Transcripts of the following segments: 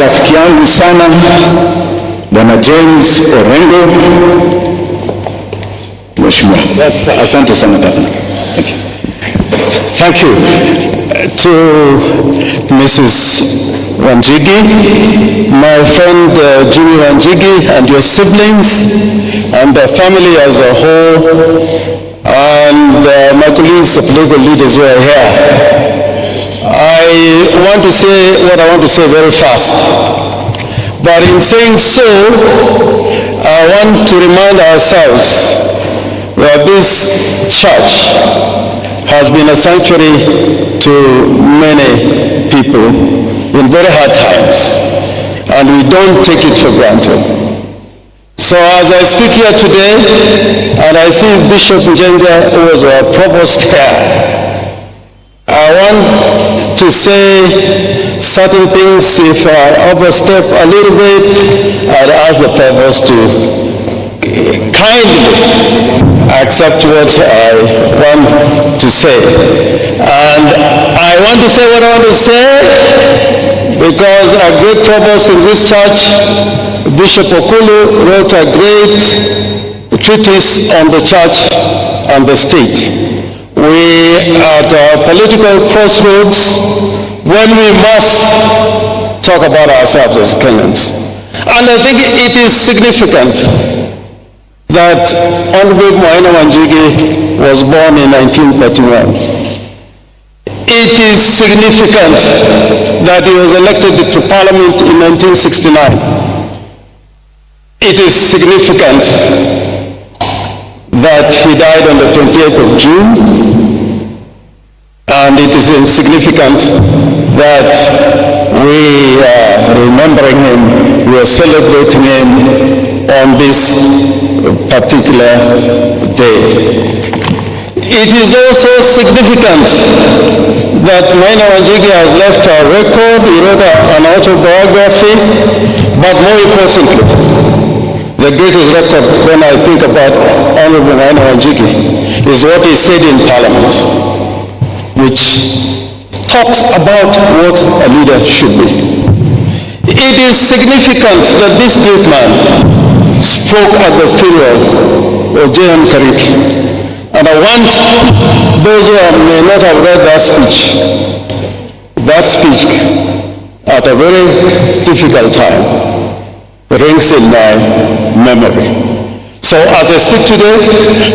Rafiki yangu sana Bwana James Orengo. Mheshimiwa. Asante sana tafadhali. Thank you to Mrs. Wanjigi, my friend James Wanjigi and your siblings and the family as a whole, and my colleagues, the political leaders who are here. I want to say what I want to say very fast. But in saying so, I want to remind ourselves that this church has been a sanctuary to many people in very hard times, and we don't take it for granted. So as I speak here today, and I see Bishop Njenga, who was our provost here, I want to say certain things. If I overstep a little bit, I'd ask the provost to kindly accept what I want to say. And I want to say what I want to say because a great provost in this church, Bishop Okulu, wrote a great treatise on the church and the state. We are at a political crossroads when we must talk about ourselves as Kenyans. And I think it is significant that Honorable Maina Wanjigi was born in 1931. It is significant that he was elected to Parliament in 1969. It is significant that he died on the 28th of June, and it is significant that we are remembering him, we are celebrating him on this particular day. It is also significant that Maina Wanjigi has left a record. He wrote an autobiography, but more importantly, the greatest record when I think about Honorable Maina Wanjigi is what he said in Parliament, which talks about what a leader should be. It is significant that this great man spoke at the funeral of J.M. Kariki. And I want those who may not have read that speech at a very difficult time, rings in my memory. So as I speak today,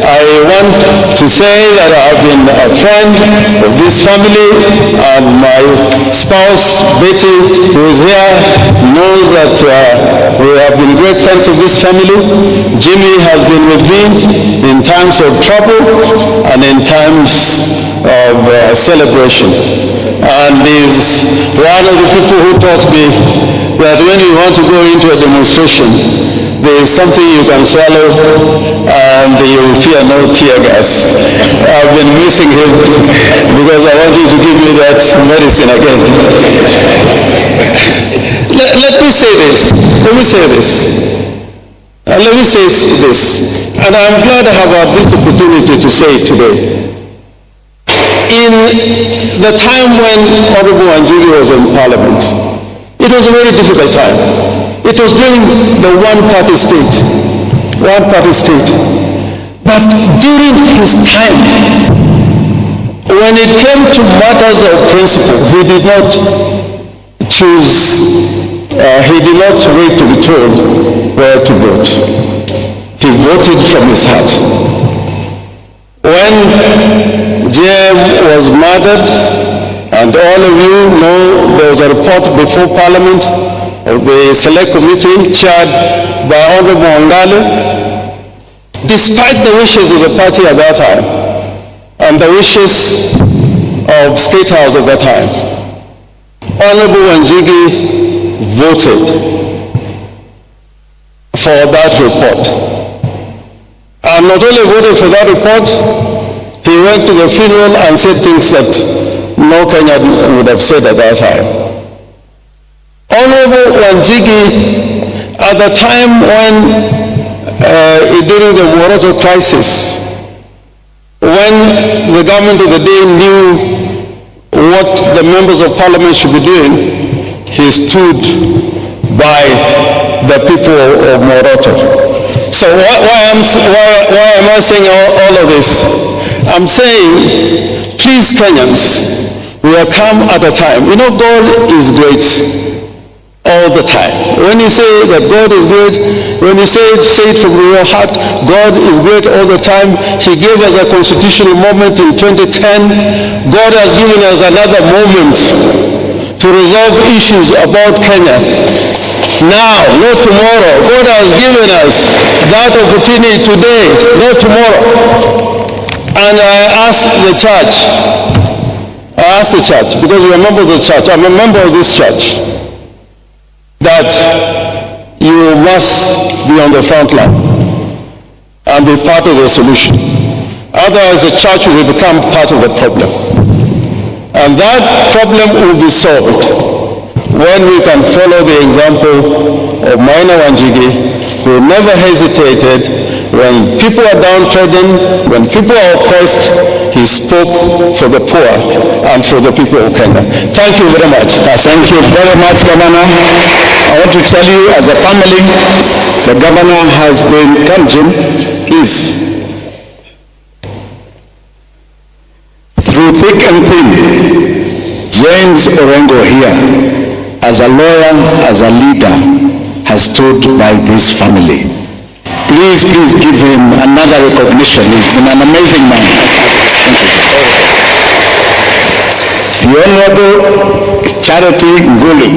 I want to say that I've been a friend of this family, and my spouse, Betty, who is here, knows that we have been great friends of this family. Jimmy has been with me in times of trouble and in times of celebration. And is one of the people who taught me that when you want to go into a demonstration, there is something you can swallow and you will fear no tear gas. I've been missing him because I want you to give me that medicine again. Let me say this. And I'm glad I have had this opportunity to say it today. In the time when Honorable Wanjigi was in Parliament, it was a very difficult time. It was during the one-party state. But during his time, when it came to matters of principle, he did not choose, he did not wait to be told where to vote. He voted from his heart. When JM was murdered, and all of you know there was a report before Parliament of the Select Committee chaired by Honorable Ngale, despite the wishes of the party at that time and the wishes of State House at that time, Honorable Wanjigi voted for that report. And not only voted for that report, he went to the funeral and said things that no Kenyan would have said at that time. Honorable Wanjigi, at the time when, during the Ruto crisis, when the government of the day knew what the members of parliament should be doing, he stood by the people of Moroto. So why am I saying all of this? I'm saying, please Kenyans, we have come at a time. You know, God is great all the time. When you say that God is great, when you say it from your heart, God is great all the time. He gave us a constitutional moment in 2010. God has given us another moment to resolve issues about Kenya. Now, not tomorrow. God has given us that opportunity today, not tomorrow. And I ask the church, because we are a member of the church, I'm a member of this church, that you must be on the front line and be part of the solution. Otherwise, the church will become part of the problem. And that problem will be solved when we can follow the example of Maina Wanjigi, who never hesitated. When people are downtrodden, when people are oppressed, he spoke for the poor and for the people of Kenya. Thank you very much. Thank you very much, Governor. I want to tell you, as a family, the governor has been, please, through thick and thin. James Orengo here, as a lawyer, as a leader, has stood by this family. Please give him another recognition. He's been an amazing man. The Honorable Charity Ngulu,